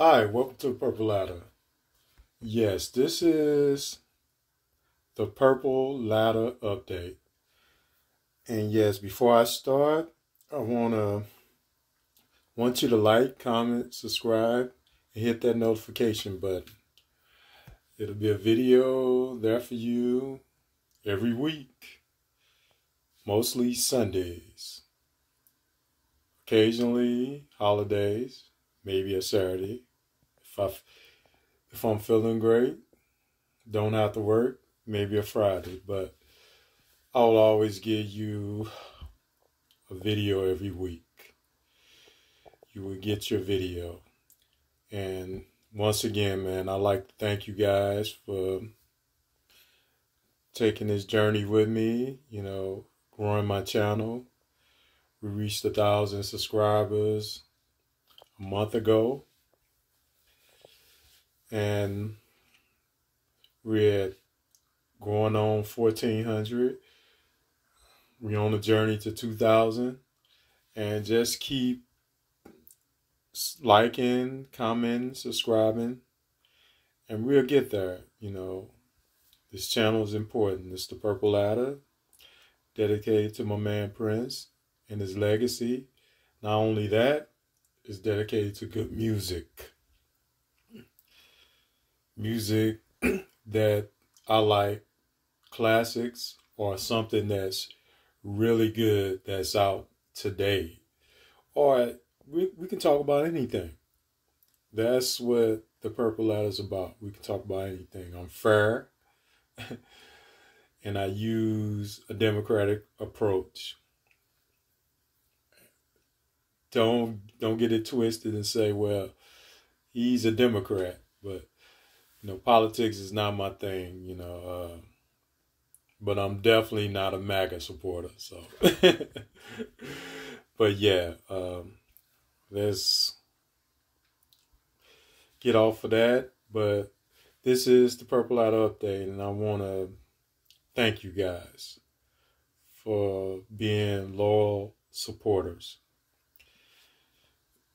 Hi, welcome to the Purple Ladder. Yes, this is the Purple Ladder update. And yes, before I start, I want you to like, comment, subscribe, and hit that notification button. It'll be a video there for you every week, mostly Sundays, occasionally holidays, maybe a Saturday. If I'm feeling great, don't have to work, maybe a Friday, but I'll always give you a video every week. You will get your video. And once again, man, I'd like to thank you guys for taking this journey with me, growing my channel. We reached 1,000 subscribers a month ago. And we're going on 1,400. We're on a journey to 2,000. And just keep liking, commenting, subscribing, and we'll get there. This channel is important. It's the Purple Ladder, dedicated to my man Prince and his legacy. Not only that, it's dedicated to good music. Music that I like, classics, or something that's really good that's out today. Or we can talk about anything. That's what the Purple Ladder is about. We can talk about anything. I'm fair, and I use a democratic approach. Don't get it twisted and say, well, he's a Democrat, but politics is not my thing. But I'm definitely not a MAGA supporter. So, but yeah, let's get off of that. But this is the Purple Ladder update, and I want to thank you guys for being loyal supporters.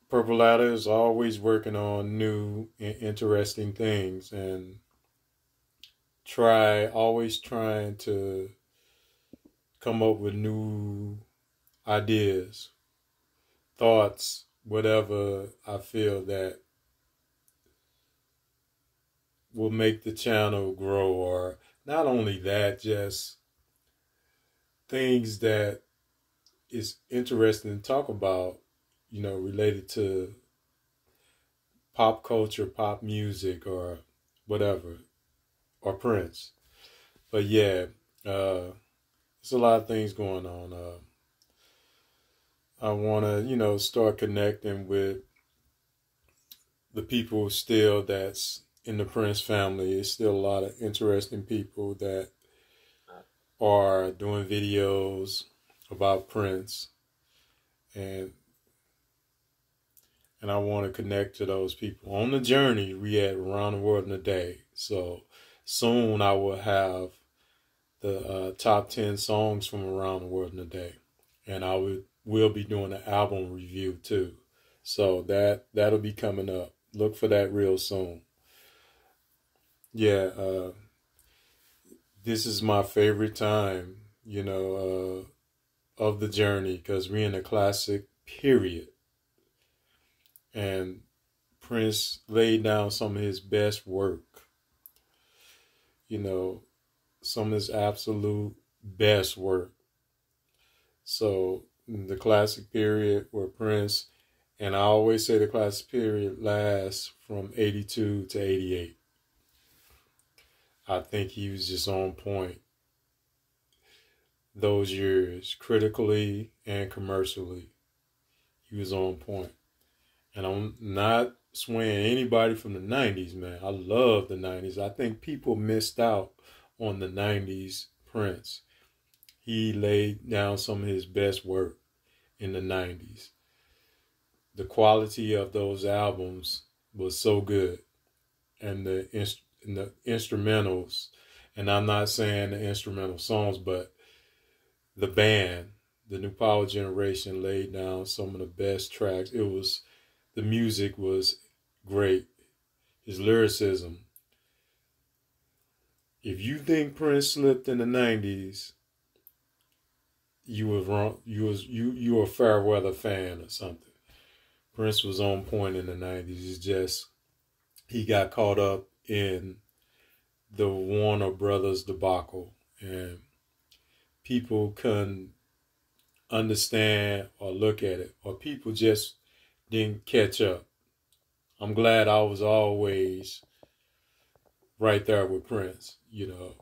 Purple Ladder is always working on new and interesting things, and always trying to come up with new ideas, thoughts, whatever I feel that will make the channel grow, or not only that, just things that is interesting to talk about, related to pop culture, pop music, or whatever, or Prince. But yeah, there's a lot of things going on. I want to, start connecting with the people still that's in the Prince family. There's still a lot of interesting people that are doing videos about Prince, and I want to connect to those people. On the journey, we had Around the World in a Day. So soon I will have the top 10 songs from Around the World in a Day. And will be doing an album review too. So that'll be coming up. Look for that real soon. Yeah, this is my favorite time, of the journey, because we're in a classic period. And Prince laid down some of his best work, some of his absolute best work. So the classic period where Prince, and I always say the classic period lasts from 82 to 88. I think he was just on point those years, critically and commercially. He was on point. And I'm not swaying anybody from the 90s, man. I love the 90s. I think people missed out on the 90s Prince. He laid down some of his best work in the 90s. The quality of those albums was so good. And the instrumentals, and I'm not saying the instrumental songs, but the band, the New Power Generation, laid down some of the best tracks. The music was great. His lyricism. If you think Prince slipped in the 90s, you was wrong. You were a fair weather fan or something. Prince was on point in the 90s. It's just he got caught up in the Warner Brothers debacle, and people couldn't understand or look at it, or people just didn't catch up. I'm glad I was always right there with Prince. You know,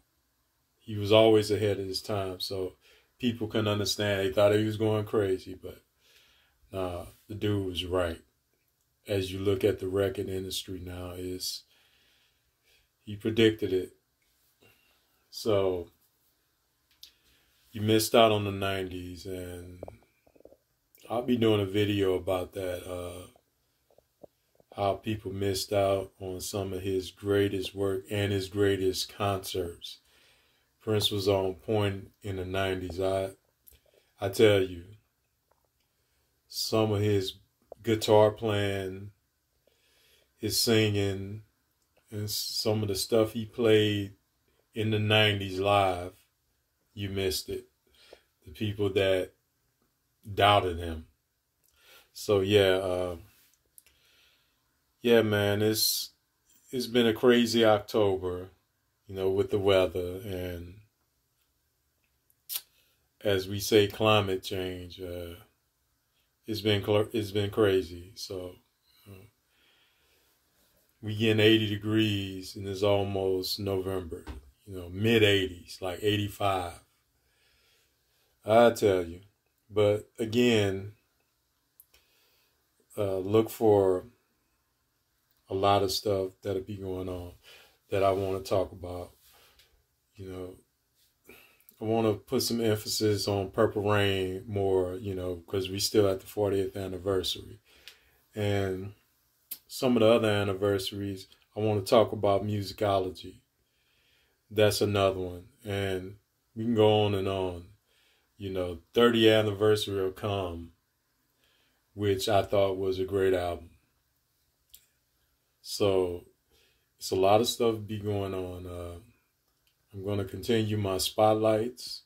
he was always ahead of his time, so people couldn't understand. They thought he was going crazy, but nah, the dude was right. As you look at the record industry now, he predicted it. So you missed out on the 90s, and I'll be doing a video about that, how people missed out on some of his greatest work and his greatest concerts. Prince was on point in the 90s. I tell you, some of his guitar playing, his singing, and some of the stuff he played in the 90s live, you missed it. The people that doubted him. So yeah, man, it's been a crazy October, you know, with the weather, and as we say, climate change. It's been crazy. So we getting 80 degrees, and it's almost November. You know, mid 80s, like 85. I tell you, but again, look for a lot of stuff that'll be going on that I want to talk about. You know, I want to put some emphasis on Purple Rain more, you know, because we still at the 40th anniversary. And some of the other anniversaries, I want to talk about musicology. That's another one. And we can go on and on. You know, 30th anniversary will come, which I thought was a great album. So it's a lot of stuff be going on. I'm going to continue my spotlights,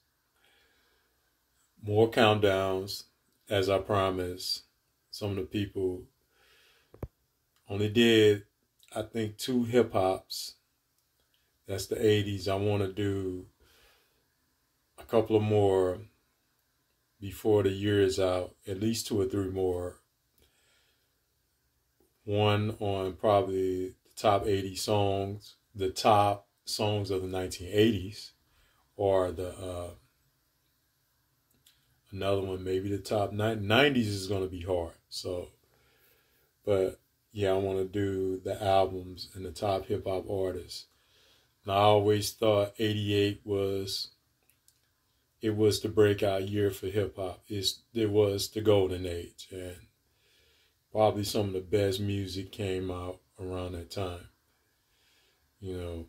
more countdowns, as I promised. Some of the people only did, I think, 2 hip hops. That's the 80s. I want to do a couple of more before the year is out, at least 2 or 3 more. One on probably the top 80 songs, the top songs of the 1980s, or another one, maybe the top 90s is going to be hard. So, but yeah, I want to do the albums and the top hip hop artists. And I always thought 88 was the breakout year for hip hop. It was the golden age, and probably some of the best music came out around that time. You know,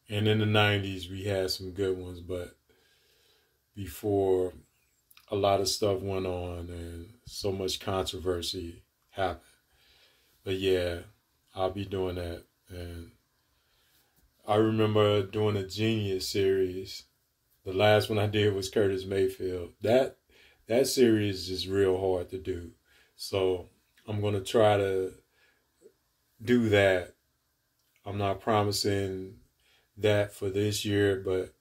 and in the 90s we had some good ones, but before, a lot of stuff went on and so much controversy happened. But yeah, I'll be doing that. And I remember doing a Genius series. The last one I did was Curtis Mayfield. That series is real hard to do. So I'm going to try to do that. I'm not promising that for this year, but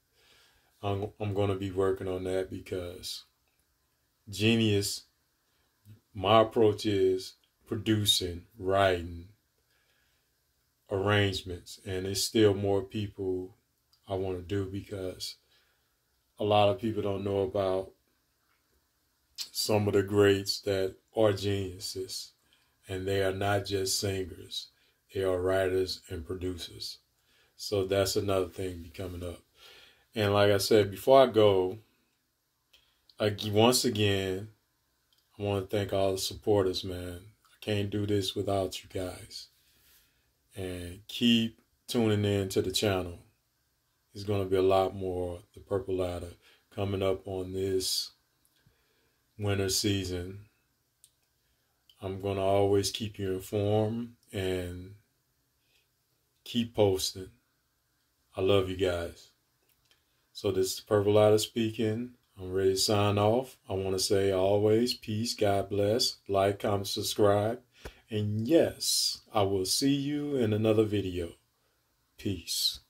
I'm going to be working on that, because Genius, my approach is producing, writing, arrangements, and it's still more people I want to do, because a lot of people don't know about some of the greats that are geniuses, and they are not just singers. They are writers and producers. So that's another thing coming up. And like I said, before I go, once again, I want to thank all the supporters, man. I can't do this without you guys. And keep tuning in to the channel. There's going to be a lot more The Purple Ladder coming up on this winter season. I'm going to always keep you informed and keep posting. I love you guys. So this is Purple Lighter speaking. I'm ready to sign off. I want to say always peace, God bless, like, comment, subscribe. And yes, I will see you in another video. Peace.